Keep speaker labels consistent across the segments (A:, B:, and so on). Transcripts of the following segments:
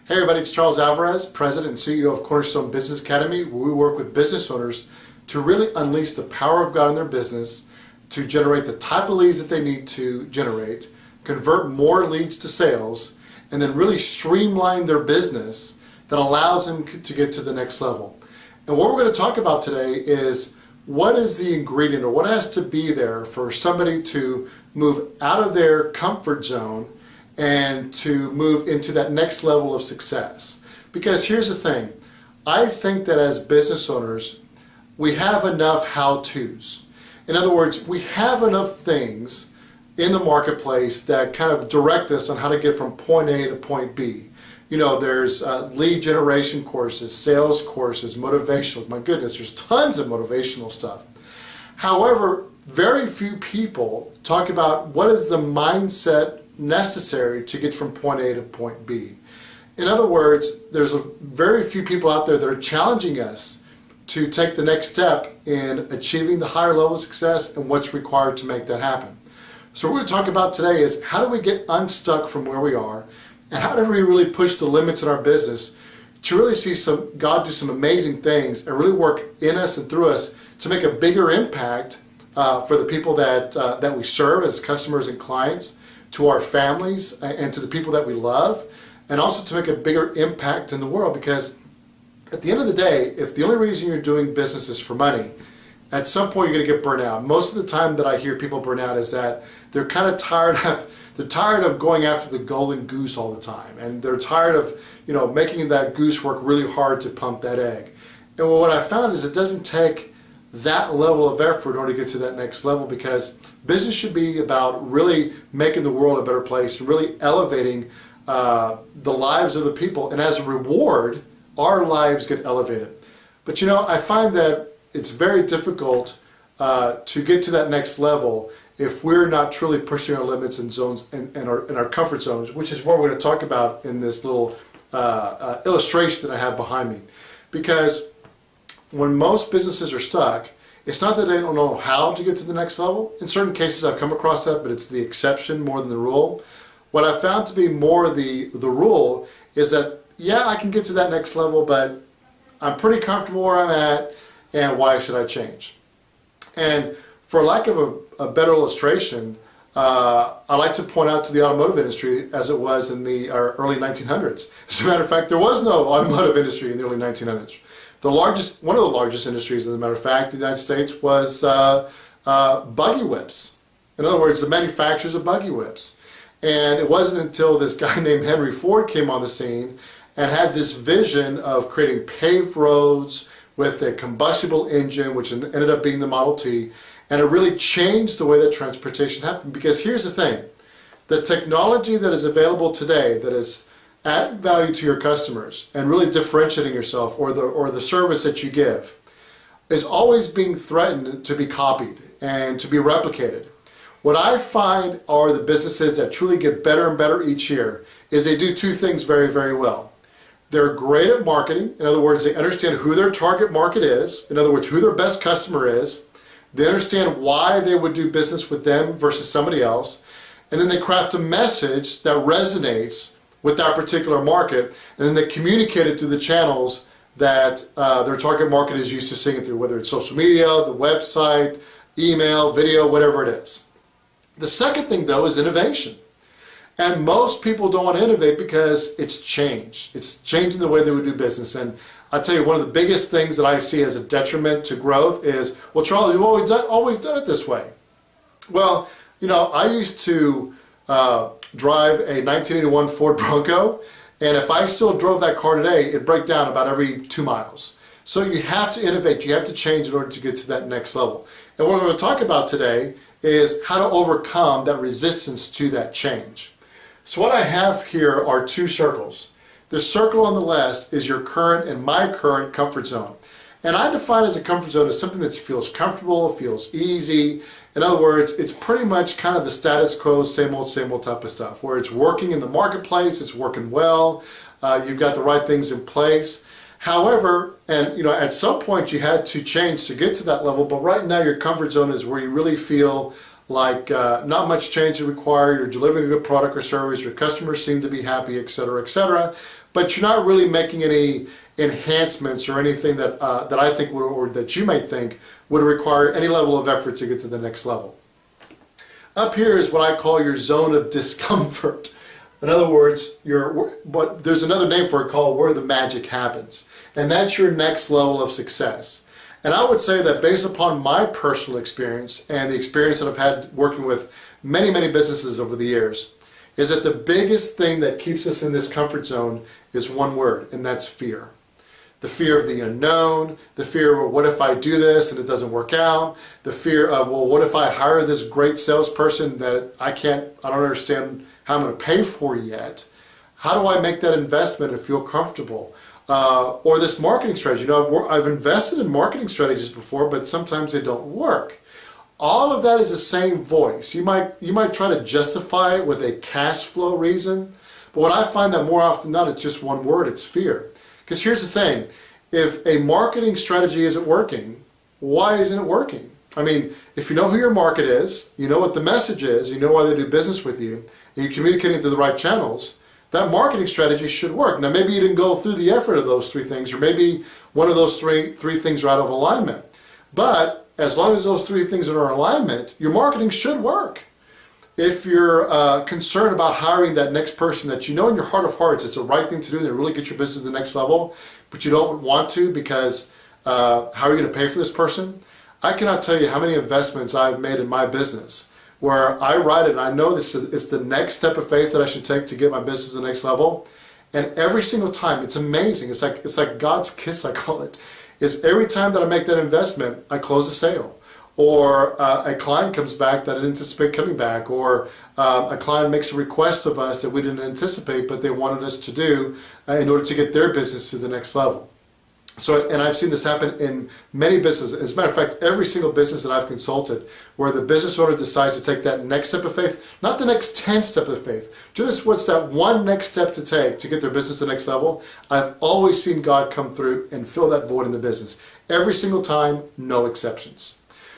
A: Hey everybody, it's Charles Alvarez, President and CEO of Cornerstone Business Academy, where we work with business owners to really unleash the power of God in their business, to generate the type of leads that they need to generate, convert more leads to sales, and then really streamline their business that allows them to get to the next level. And what we're going to talk about today is what is the ingredient or what has to be there for somebody to move out of their comfort zone and to move into that next level of success. Because here's the thing, I think that as business owners, we have enough how-tos. In other words, we have enough things in the marketplace that kind of direct us on how to get from point A to point B. You know, there's lead generation courses, sales courses, motivational. My goodness, there's tons of motivational stuff. However, very few people talk about what is the mindset necessary to get from point A to point B. In other words, there's very few people out there that are challenging us to take the next step in achieving the higher level of success and what's required to make that happen. So what we're going to talk about today is how do we get unstuck from where we are, and how do we really push the limits in our business to really see God do some amazing things and really work in us and through us to make a bigger impact for the people that we serve as customers and clients, to our families and to the people that we love, and also to make a bigger impact in the world. Because at the end of the day, if the only reason you're doing business is for money, at some point you're going to get burnt out. Most of the time that I hear people burn out is that they're kind of tired of going after the golden goose all the time, and they're tired of making that goose work really hard to pump that egg. And what I found is it doesn't take that level of effort in order to get to that next level, because business should be about really making the world a better place and really elevating the lives of the people, and as a reward our lives get elevated. But I find that it's very difficult to get to that next level if we're not truly pushing our limits and zones and our comfort zones, which is what we're going to talk about in this little illustration that I have behind me. Because when most businesses are stuck, it's not that they don't know how to get to the next level. In certain cases I've come across that, but it's the exception more than the rule. What I've found to be more the rule is that, yeah, I can get to that next level, but I'm pretty comfortable where I'm at, and why should I change? And for lack of a better illustration, I like to point out to the automotive industry as it was in the early 1900s. As a matter of fact, there was no automotive industry in the early 1900s. One of the largest industries, as a matter of fact, in the United States was buggy whips. In other words, the manufacturers of buggy whips. And it wasn't until this guy named Henry Ford came on the scene and had this vision of creating paved roads with a combustible engine, which ended up being the Model T, and it really changed the way that transportation happened. Because here's the thing, the technology that is available today that is adding value to your customers and really differentiating yourself or the service that you give is always being threatened to be copied and to be replicated. What I find are the businesses that truly get better and better each year is they do two things very, very well. They're great at marketing. In other words, they understand who their target market is. In other words, who their best customer is. They understand why they would do business with them versus somebody else. And then they craft a message that resonates with that particular market, and then they communicate it through the channels that their target market is used to seeing it through, whether it's social media, the website, email, video, whatever it is. The second thing, though, is innovation. And most people don't want to innovate because it's changed. It's changing the way they would do business. And I tell you, one of the biggest things that I see as a detriment to growth is, well, Charles, you've always done it this way. Well, I used to drive a 1981 Ford Bronco, and if I still drove that car today, it'd break down about every 2 miles. So you have to innovate, you have to change in order to get to that next level. And what we're going to talk about today is how to overcome that resistance to that change. So what I have here are two circles. The circle on the left is your current and my current comfort zone. And I define as a comfort zone as something that feels comfortable, feels easy. In other words, it's pretty much kind of the status quo, same old type of stuff, where it's working in the marketplace, it's working well, you've got the right things in place. However, and at some point you had to change to get to that level, but right now your comfort zone is where you really feel like not much change is required, you're delivering a good product or service, your customers seem to be happy, etc., etc. but you're not really making any enhancements or anything that that I think would, or that you might think would require any level of effort to get to the next level. Up here is what I call your zone of discomfort. In other words, but there's another name for it called where the magic happens. And that's your next level of success. And I would say that based upon my personal experience and the experience that I've had working with many, many businesses over the years, is that the biggest thing that keeps us in this comfort zone is one word, and that's fear. The fear of the unknown, the fear of what if I do this and it doesn't work out, the fear of, well, what if I hire this great salesperson that I don't understand how I'm going to pay for yet? How do I make that investment and feel comfortable? Or this marketing strategy. You know, I've invested in marketing strategies before, but sometimes they don't work. All of that is the same voice. You might try to justify it with a cash flow reason, but what I find that more often than not, it's just one word, it's fear. Because here's the thing, if a marketing strategy isn't working, why isn't it working? I mean, if you know who your market is, you know what the message is, you know why they do business with you, and you're communicating through the right channels, that marketing strategy should work. Now maybe you didn't go through the effort of those three things, or maybe one of those three things are out of alignment. But as long as those three things are in alignment, your marketing should work. If you're concerned about hiring that next person that you know in your heart of hearts it's the right thing to do to really get your business to the next level, but you don't want to because how are you going to pay for this person? I cannot tell you how many investments I've made in my business where I write it and I know this is the next step of faith that I should take to get my business to the next level. And every single time, it's amazing. It's like God's kiss, I call it. Is every time that I make that investment, I close a sale. Or a client comes back that I didn't anticipate coming back, or a client makes a request of us that we didn't anticipate but they wanted us to do in order to get their business to the next level. So, and I've seen this happen in many businesses. As a matter of fact, every single business that I've consulted where the business owner decides to take that next step of faith, not the next 10 step of faith, just what's that one next step to take to get their business to the next level, I've always seen God come through and fill that void in the business. Every single time, no exceptions.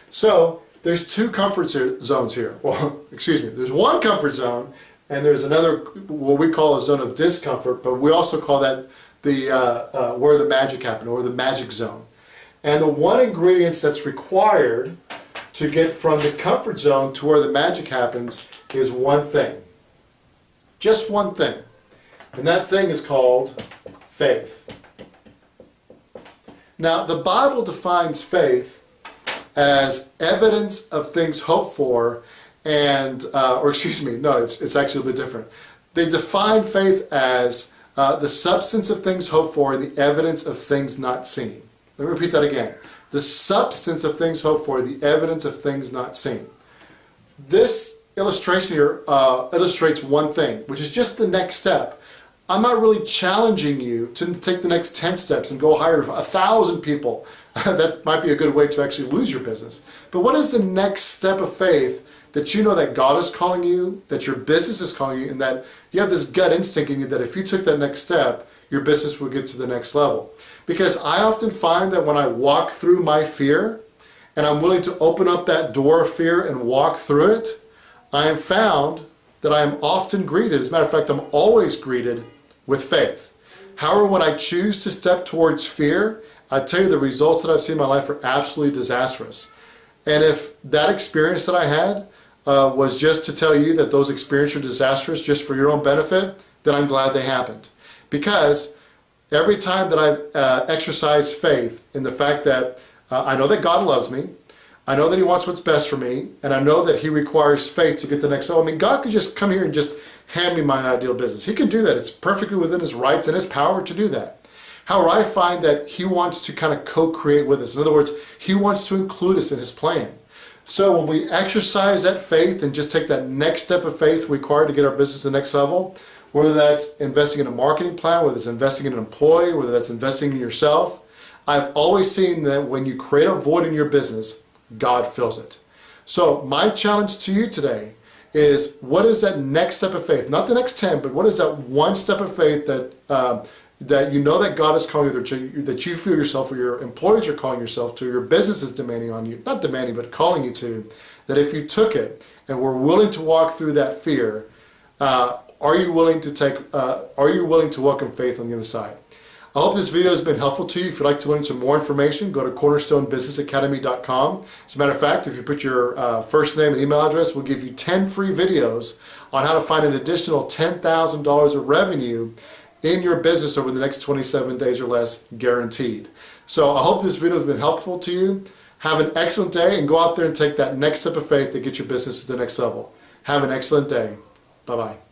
A: So there's two comfort zones here. Well, excuse me, there's one comfort zone and there's another, what we call a zone of discomfort, but we also call that the where the magic happened, or the magic zone. And the one ingredient that's required to get from the comfort zone to where the magic happens is one thing. Just one thing. And that thing is called faith. Now, the Bible defines faith as evidence of things hoped for, and, it's actually a bit different. They define faith as the substance of things hoped for and the evidence of things not seen. Let me repeat that again. The substance of things hoped for, the evidence of things not seen. This illustration here illustrates one thing, which is just the next step. I'm not really challenging you to take the next 10 steps and go hire 1,000 people. That might be a good way to actually lose your business. But what is the next step of faith that you know that God is calling you, that your business is calling you, and that you have this gut instinct in you that if you took that next step, your business will get to the next level? Because I often find that when I walk through my fear, and I'm willing to open up that door of fear and walk through it, I am found that I am often greeted, as a matter of fact, I'm always greeted with faith. However, when I choose to step towards fear, I tell you the results that I've seen in my life are absolutely disastrous. And if that experience that I had was just to tell you that those experiences are disastrous just for your own benefit, then I'm glad they happened. Because every time that I've exercised faith in the fact that I know that God loves me, I know that He wants what's best for me, and I know that He requires faith to get to the next level. I mean, God could just come here and just hand me my ideal business. He can do that. It's perfectly within His rights and His power to do that. However, I find that He wants to kind of co-create with us. In other words, He wants to include us in His plan. So when we exercise that faith and just take that next step of faith required to get our business to the next level, whether that's investing in a marketing plan, whether it's investing in an employee, whether that's investing in yourself, I've always seen that when you create a void in your business, God fills it. So my challenge to you today is, what is that next step of faith? Not the next 10, but what is that one step of faith that that you know that God is calling you, that you feel yourself, or your employees are calling yourself to, your business is demanding on you, not demanding, but calling you to, that if you took it and were willing to walk through that fear, Are you willing to welcome faith on the other side? I hope this video has been helpful to you. If you'd like to learn some more information, go to cornerstonebusinessacademy.com. As a matter of fact, if you put your first name and email address, we'll give you 10 free videos on how to find an additional $10,000 of revenue in your business over the next 27 days or less, guaranteed. So I hope this video has been helpful to you. Have an excellent day and go out there and take that next step of faith to get your business to the next level. Have an excellent day. Bye-bye.